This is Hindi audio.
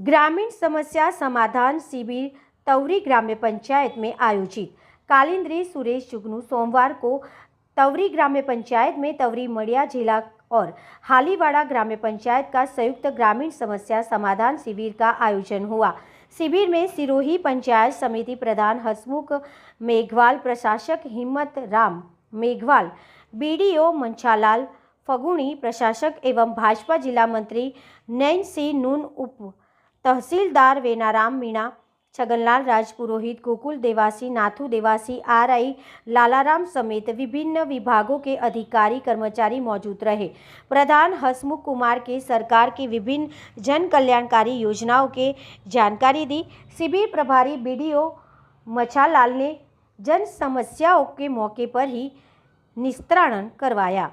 ग्रामीण समस्या समाधान शिविर तवरी ग्राम्य पंचायत में आयोजित। कालिंद्री सुरेश जुगनू सोमवार को तवरी ग्राम्य पंचायत में तवरी मड़िया जिला और हालीवाड़ा ग्राम्य पंचायत का संयुक्त ग्रामीण समस्या समाधान शिविर का आयोजन हुआ। शिविर में सिरोही पंचायत समिति प्रधान हसमुख मेघवाल, प्रशासक हिम्मत राम मेघवाल, बीडीओ मंछालाल फगुणी, प्रशासक एवं भाजपा जिला मंत्री नैन सिंह नून, उप तहसीलदार वेनाराम मीणा, छगनलाल राजपुरोहित, गोकुल देवासी, नाथू देवासी, आरआई लालाराम समेत विभिन्न विभागों के अधिकारी कर्मचारी मौजूद रहे। प्रधान हसमुख कुमार के सरकार की विभिन्न जन कल्याणकारी योजनाओं के जानकारी दी। शिविर प्रभारी बीडीओ मछालाल ने जन समस्याओं के मौके पर ही निस्तारण करवाया।